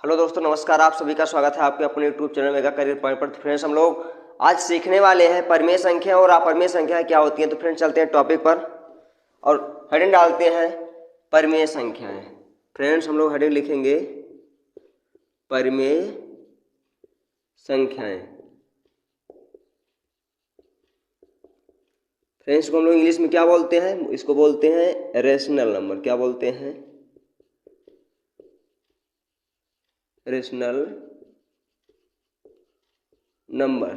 Hello दोस्तों, नमस्कार। आप सभी का स्वागत है आपके अपने YouTube channel mega career point पर। तो फ्रेंड्स, हम लोग आज सीखने वाले हैं परिमेय संख्या और अपरिमेय संख्या क्या होती है। तो फ्रेंड्स, चलते हैं टॉपिक पर और हेडिंग डालते हैं परिमेय संख्याएं। फ्रेंड्स, हम लोग हेडिंग लिखेंगे परिमेय संख्याएं। फ्रेंड्स को हम लोग इंग्लिश में क्या बोलते हैं? इसको बोलते हैं रेशनल नंबर। क्या बोलते हैं? Rational number.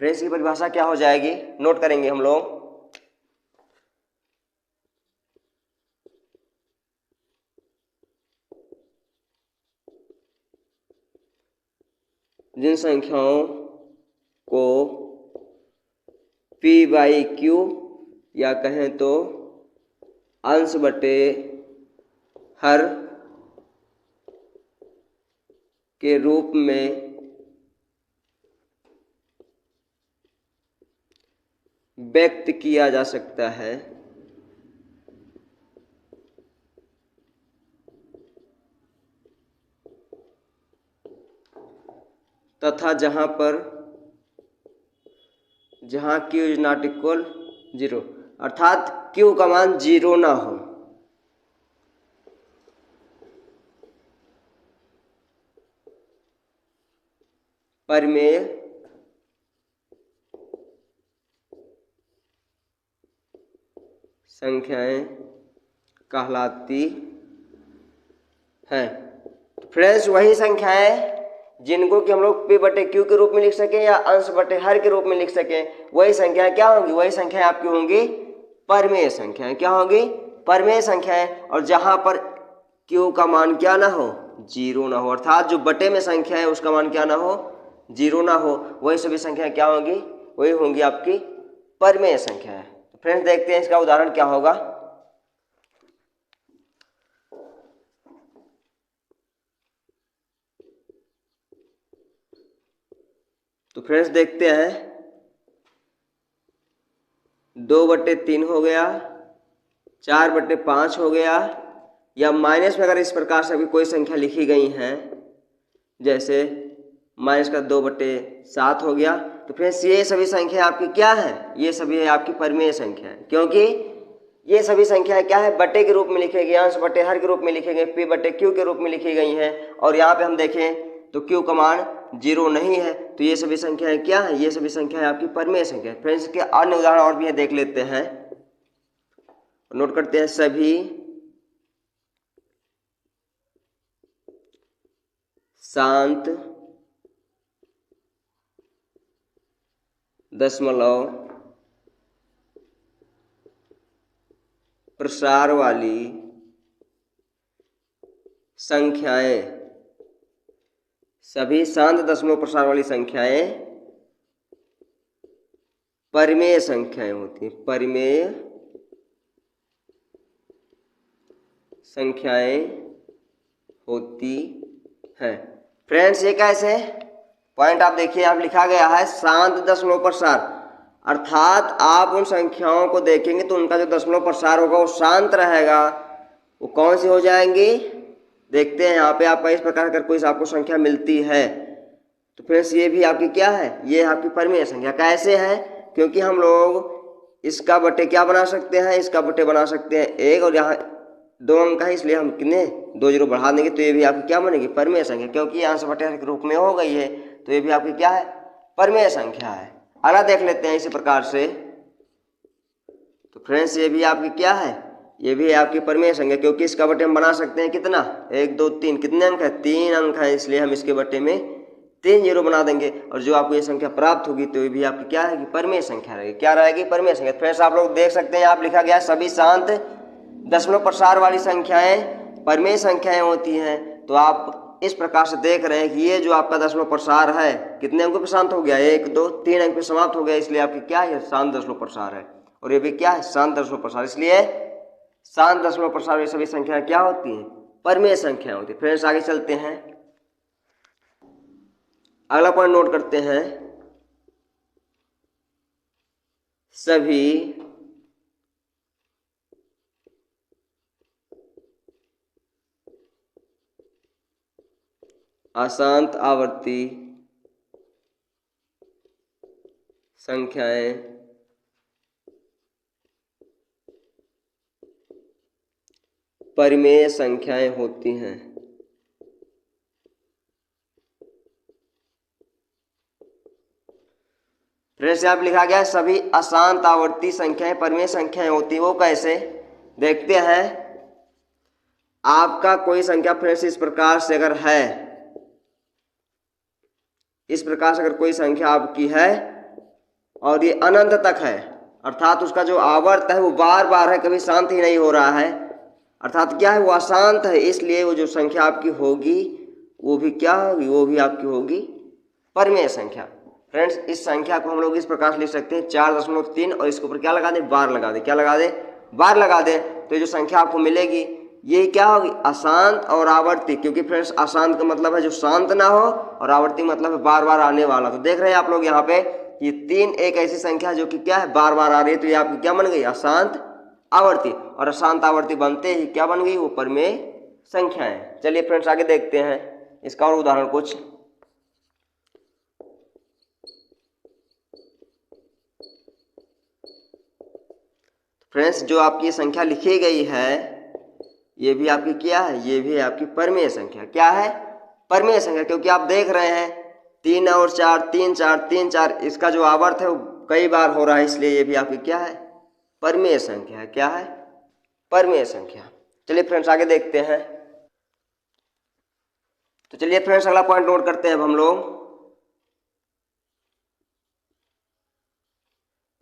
फ्रेंड्स की परिभाषा क्या हो जाएगी, नोट करेंगे हम लोग। जिन संख्याओं को P बाई क्यू या कहें तो अंश बटे हर के रूप में व्यक्त किया जा सकता है तथा जहां Q is not equal zero, अर्थात क्यू का मान जीरो ना हो। परिमेय संख्याएं कहलाती हैं। फ्रेंड्स, वही संख्याएं जिनको कि हम लोग P बटे क्यू के रूप में लिख सकें या अंश बटे हर के रूप में लिख सकें, वही संख्याएं क्या होंगी? वही संख्याएं आपकी होंगी परिमेय संख्याएं। क्या होंगी? परिमेय संख्याएं। और जहां पर क्यू का मान क्या ना हो? जीरो ना हो, अर्थात जो बटे में संख्या है उसका मान क्या ना हो? जीरो ना हो, वही सभी संख्याएं क्या होंगी? वही होंगी आपकी परिमेय संख्याएं। फ्रेंड्स, देखते हैं इसका उदाहरण क्या होगा। तो फ्रेंड्स, देखते हैं 2/3 हो गया, 4/5 हो गया, या माइनस में अगर इस प्रकार से अभी कोई संख्या लिखी गई हैं, जैसे माइनस का 2/7 हो गया। तो फ्रेंड्स, ये सभी संख्या आपकी क्या है? ये सभी आपकी परिमेय संख्या है, क्योंकि ये सभी संख्याएं क्या है? बटे के रूप में लिखे गए, अंश बटे हर के रूप में लिखे गए, P बटे क्यू के रूप में लिखी गई हैं। और यहाँ पे हम देखें तो क्यू का मान जीरो नहीं है, तो ये सभी संख्याएं क्या है? ये सभी संख्याएं आपकी परिमेय संख्या है। फ्रेंड्स, के अन्य उदाहरण और भी है, देख लेते हैं, नोट करते हैं। सभी शांत दशमलव प्रसार वाली संख्याएं, सभी शांत दशमलव प्रसार वाली संख्याएं परिमेय संख्याएं होती हैं। परिमेय संख्याएं होती हैं। फ्रेंड्स, ये कैसे? पॉइंट आप देखिए, आप लिखा गया है शांत दशमलव प्रसार, अर्थात आप उन संख्याओं को देखेंगे तो उनका जो दशमलव प्रसार होगा वो शांत रहेगा। वो कौन सी हो जाएंगी? देखते हैं यहाँ पे आपका इस प्रकार अगर कोई आपको संख्या मिलती है तो फ्रेंड्स, ये भी आपकी क्या है? ये आपकी परिमेय संख्या। कैसे है? क्योंकि हम लोग इसका बटे क्या बना सकते हैं? इसका बटे बना सकते हैं एक, और यहाँ 2 अंक है इसलिए हम कितने 2 जीरो बढ़ा देंगे, तो ये भी आपकी क्या बनेगी? परिमेय संख्या, क्योंकि ये अंश बटे हर के रूप में हो गई है, तो ये भी आपकी क्या है? परिमेय संख्या है। अगला देख लेते हैं इसी प्रकार से। तो फ्रेंड्स, ये भी आपकी क्या है? ये भी आपकी परिमेय संख्या, क्योंकि इसका बटे हम बना सकते हैं कितना? 1 2 3। कितने अंक है? 3 अंक है, इसलिए हम इसके बटे में 3 जीरो बना देंगे, और जो आपको ये संख्या प्राप्त होगी तो ये भी आपकी क्या है? परिमेय संख्या रहेगी। क्या रहेगी? परिमेय संख्या। फ्रेंड्स, आप लोग देख सकते हैं, आप लिखा गया है सभी शांत दशमलव प्रसार वाली संख्याएं परिमेय संख्याएं होती हैं। तो आप इस प्रकार से देख रहे हैं कि ये जो आपका दशमलव प्रसार है कितने अंकों पे शांत हो गया? 1 2 3 अंक पे समाप्त हो गया, इसलिए आपकी क्या है? शांत दशमलव प्रसार है। और ये भी क्या है? शांत दशमलव प्रसार। इसलिए शांत दशमलव प्रसार ये सभी संख्याएं क्या होती हैं? परिमेय संख्या होती है। फ्रेंड्स, आगे चलते हैं, अगला पॉइंट नोट करते हैं। सभी अशांत आवर्ती संख्याएं परिमेय संख्याएं होती हैं। फ्रेंड्स यहाँ पे लिखा गया है सभी अशांत आवर्ती संख्याएं परिमेय संख्याएं होती हैं। वो कैसे, देखते हैं। आपका कोई संख्या फ्रेंड्स इस प्रकार से अगर है, इस प्रकार से अगर कोई संख्या आपकी है और ये अनंत तक है, अर्थात उसका जो आवर्त है वो बार बार है, कभी शांत ही नहीं हो रहा है, अर्थात क्या है, वो अशांत है, इसलिए वो जो संख्या आपकी होगी वो भी क्या होगी, वो भी आपकी होगी परिमेय संख्या। फ्रेंड्स इस संख्या को हम लोग इस प्रकार से लिख सकते हैं 4.3 और इसके ऊपर क्या लगा दें, बार लगा दें। क्या लगा दें, बार लगा दें। तो ये जो संख्या आपको मिलेगी ये क्या होगी, अशांत और आवर्ती, क्योंकि फ्रेंड्स अशांत का मतलब है जो शांत ना हो और आवर्ती मतलब है बार बार आने वाला। तो देख रहे हैं आप लोग यहाँ पे ये 3 एक ऐसी संख्या है जो कि क्या है, बार बार आ रही है, तो ये आपकी क्या बन गई, अशांत आवर्ती। और अशांत आवर्ती बनते ही क्या बन गई, वो परिमेय संख्याएं। चलिए फ्रेंड्स आगे देखते हैं इसका और उदाहरण कुछ। फ्रेंड्स जो आपकी संख्या लिखी गई है ये भी आपकी क्या है, ये भी आपकी परिमेय संख्या। क्या है, परिमेय संख्या, क्योंकि आप देख रहे हैं 3 और 4, 3 4 3 4, इसका जो आवर्त है वो कई बार हो रहा है, इसलिए ये भी आपकी क्या है, परिमेय संख्या है। क्या है, परिमेय संख्या। चलिए फ्रेंड्स आगे देखते हैं। तो चलिए फ्रेंड्स अगला पॉइंट नोट करते हैं अब हम लोग।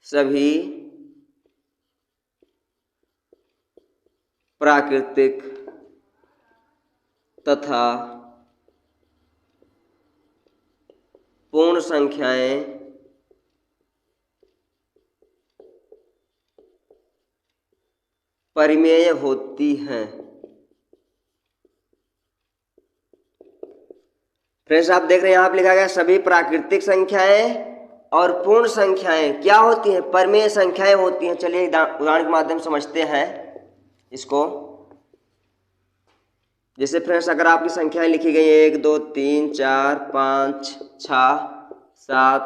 सभी प्राकृतिक तथा पूर्ण संख्याएं परिमेय होती हैं। फ्रेंड्स आप देख रहे हैं यहाँ पे लिखा गया सभी प्राकृतिक संख्याएं और पूर्ण संख्याएं क्या होती हैं, परिमेय संख्याएं होती हैं। चलिए उदाहरण के माध्यम से समझते हैं इसको। जैसे फ्रेंड्स अगर आपकी संख्याएं लिखी गई है 1 2 3 4 5 6 7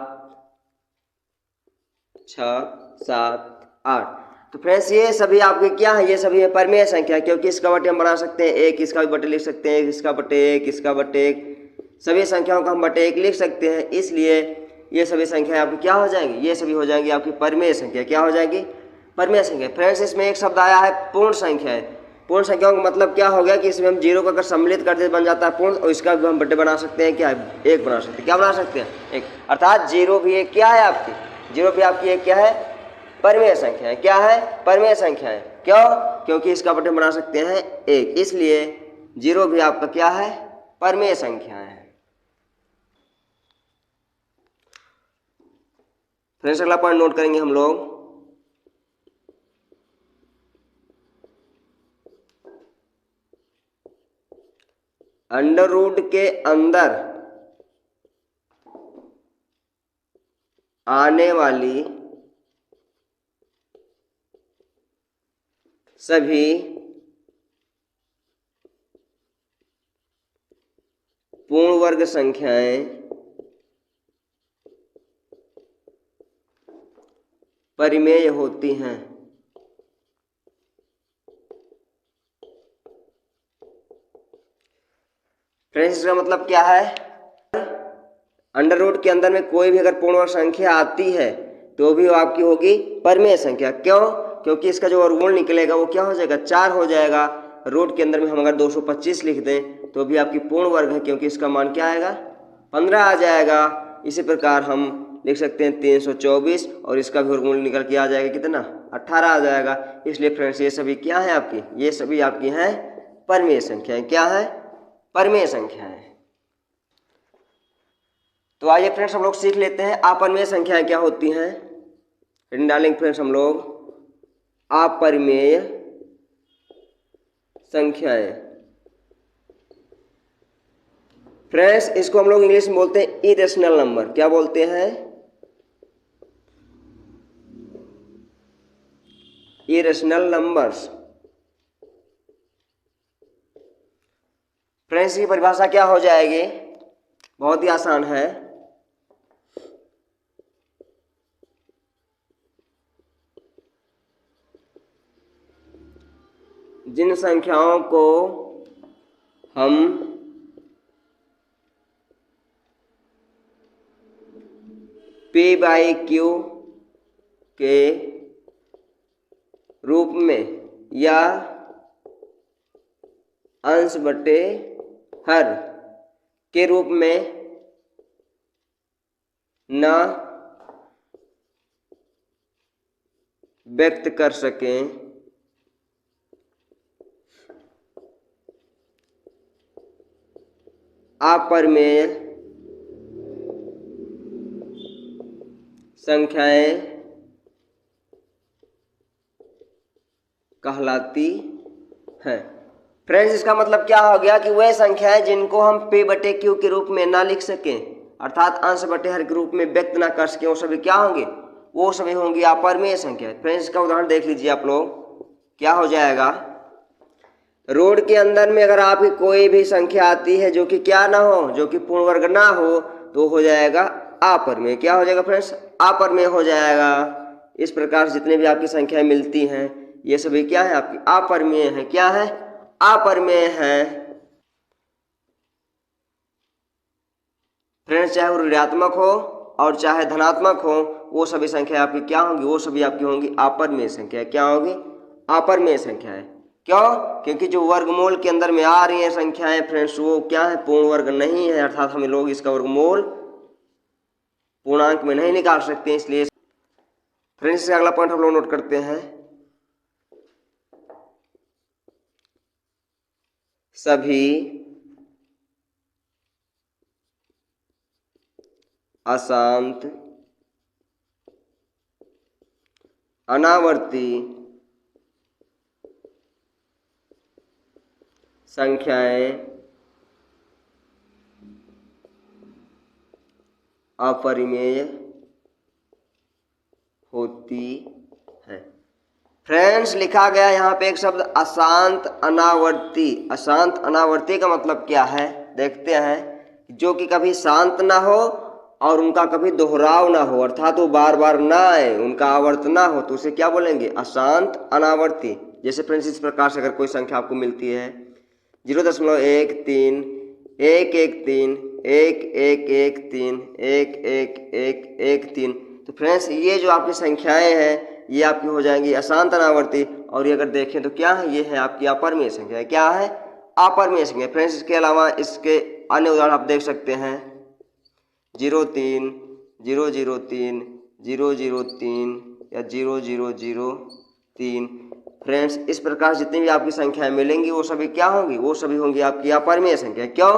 8, तो फ्रेंड्स ये सभी आपके क्या है, ये सभी है परिमेय संख्या, क्योंकि इसका बटे हम बना सकते हैं 1, इसका भी बटे लिख सकते हैं 1, इसका बटे 1, इसका बटे 1, सभी संख्याओं का हम बटे 1 लिख सकते हैं। इसलिए ये सभी संख्याएं आपकी क्या हो जाएंगी, ये सभी हो जाएंगी आपकी परिमेय संख्या। क्या हो जाएगी, परिमेय संख्या। फ्रेंड्स इसमें एक शब्द आया है पूर्ण संख्या है। पूर्ण संख्याओं का मतलब क्या हो गया कि इसमें हम 0 को अगर सम्मिलित करते बन जाता है पूर्ण, और इसका भी हम बटे बना सकते हैं क्या, 1 बना सकते हैं। क्या बना सकते हैं, 1, अर्थात 0 भी एक क्या है आपकी, 0 भी आपकी एक क्या है, परिमेय संख्या है। क्या है, परिमेय संख्या है। क्यों, क्योंकि इसका बटे बना सकते हैं 1, इसलिए 0 भी आपका क्या है, परिमेय संख्या है। फ्रेंड्स अगला पॉइंट नोट करेंगे हम लोग। अंडर रूट के अंदर आने वाली सभी पूर्ण वर्ग संख्याएं परिमेय होती हैं। फ्रेंड्स इसका मतलब क्या है, अंडर रूट के अंदर में कोई भी अगर पूर्ण वर्ग संख्या आती है तो भी वो आपकी होगी परिमेय संख्या। क्यों, क्योंकि इसका जो वर्गमूल निकलेगा वो क्या हो जाएगा, 4 हो जाएगा। रूट के अंदर में हम अगर 225 लिख दें तो भी आपकी पूर्ण वर्ग है, क्योंकि इसका मान क्या आएगा, 15 आ जाएगा। इसी प्रकार हम लिख सकते हैं 324 और इसका भी वर्गमूल निकल के आ जाएगा कितना, 18 आ जाएगा। इसलिए फ्रेंड्स ये सभी क्या है आपकी, ये सभी आपकी हैं परिमेय संख्याएं। क्या है, परिमेय संख्याएं। तो आइए फ्रेंड्स हम लोग सीख लेते हैं अपरिमेय संख्याएं क्या होती हैं। हेडिंग डालेंगे फ्रेंड्स हम लोग अपरिमेय संख्याएं। फ्रेंड्स इसको हम लोग इंग्लिश में बोलते हैं इरेशनल नंबर। क्या बोलते हैं, इरेशनल नंबर्स। फ्रेंड्स की परिभाषा क्या हो जाएगी, बहुत ही आसान है। जिन संख्याओं को हम p/q के रूप में या अंश बटे हर के रूप में न व्यक्त कर सकें, अपरिमेय संख्याएं कहलाती हैं। फ्रेंड्स, इसका मतलब क्या हो गया कि वह संख्याएं जिनको हम p/q के रूप में ना लिख सकें, अर्थात अंश बटे हर के रूप में व्यक्त ना कर सकें, वो सभी क्या होंगे? वो सभी होंगी अपरिमेय संख्याएं। फ्रेंड्स, इसका उदाहरण देख लीजिए आप लोग, क्या हो जाएगा। रोड के अंदर में अगर आपकी कोई भी संख्या आती है जो कि क्या ना हो, जो कि पूर्ण वर्ग ना हो, तो हो जाएगा अपरिमेय। क्या हो जाएगा फ्रेंड्स? अपरिमेय हो जाएगा। इस प्रकार से जितने भी आपकी संख्याएं मिलती हैं ये सभी क्या है? आपकी अपरिमेय है। क्या है? अपरिमेय है। फ्रेंड्स, चाहे वो ऋणात्मक हो और चाहे धनात्मक हो, वो सभी संख्या आपकी क्या होंगी? वो सभी आपकी होंगी अपरिमेय संख्या। क्या होगी? अपरिमेय संख्याएं। क्यों? क्योंकि जो वर्गमूल के अंदर में आ रही है संख्याएं फ्रेंड्स, वो क्या है? पूर्ण वर्ग नहीं है, अर्थात हम लोग इसका वर्गमूल पूर्णांक में नहीं निकाल सकते। इसलिए फ्रेंड्स, अगला पॉइंट हम लोग नोट करते हैं। सभी अशांत अनावर्ती संख्याएं अपरिमेय होती है। फ्रेंड्स, लिखा गया यहाँ पे एक शब्द अशांत अनावर्ती। अशांत अनावर्ती का मतलब क्या है? देखते हैं। जो कि कभी शांत ना हो और उनका कभी दोहराव ना हो, अर्थात वो बार बार ना आए, उनका आवर्त ना हो, तो उसे क्या बोलेंगे? अशांत अनावर्ती। जैसे फ्रेंड्स, इस प्रकार से अगर कोई संख्या आपको मिलती है 0.13 113 1113 111113, तो फ्रेंड्स ये जो आपकी संख्याएं हैं ये आपकी हो जाएंगी अशांत अनावर्ती। और ये अगर देखें तो क्या है? ये है आपकी अपरिमेय संख्या। क्या है? अपरिमेय संख्या। फ्रेंड्स, इसके अलावा इसके अन्य उदाहरण आप देख सकते हैं 03 003 003 या 0003। फ्रेंड्स, इस प्रकार जितनी भी आपकी संख्याएं मिलेंगी वो सभी क्या होंगी? वो सभी होंगी आपकी अपरिमेय संख्या। क्यों?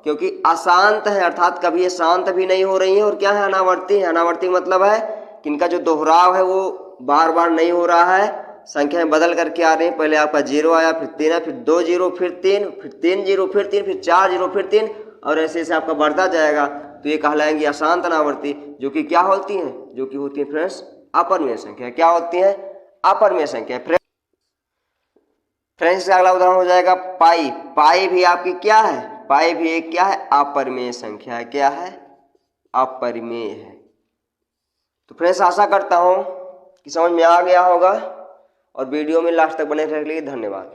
क्योंकि अशांत है, अर्थात कभी ये शांत भी नहीं हो रही है, और क्या है? अनावर्ती है। अनावर्ती मतलब है कि इनका जो दोहराव है वो बार बार नहीं हो रहा है, संख्याएं बदल करके आ रही हैं। पहले आपका 0 आया, फिर 3 आया, फिर 2 0, फिर 3, फिर 3 0, फिर 3, फिर 4 0, फिर 3, और ऐसे ऐसे आपका बढ़ता जाएगा। तो ये कहलाएंगी अशांत अनावर्ती, जो कि क्या होती हैं? जो कि होती है फ्रेंड्स अपरिमेय संख्या। क्या होती है? अपरिमेय संख्या। फ्रेंड्स, का अगला उदाहरण हो जाएगा पाई। पाई भी आपकी क्या है? पाई भी एक क्या है? अपरिमेय संख्या है। क्या है? अपरिमेय है। तो फ्रेंड्स, आशा करता हूं कि समझ में आ गया होगा, और वीडियो में लास्ट तक बने रहने के लिए धन्यवाद।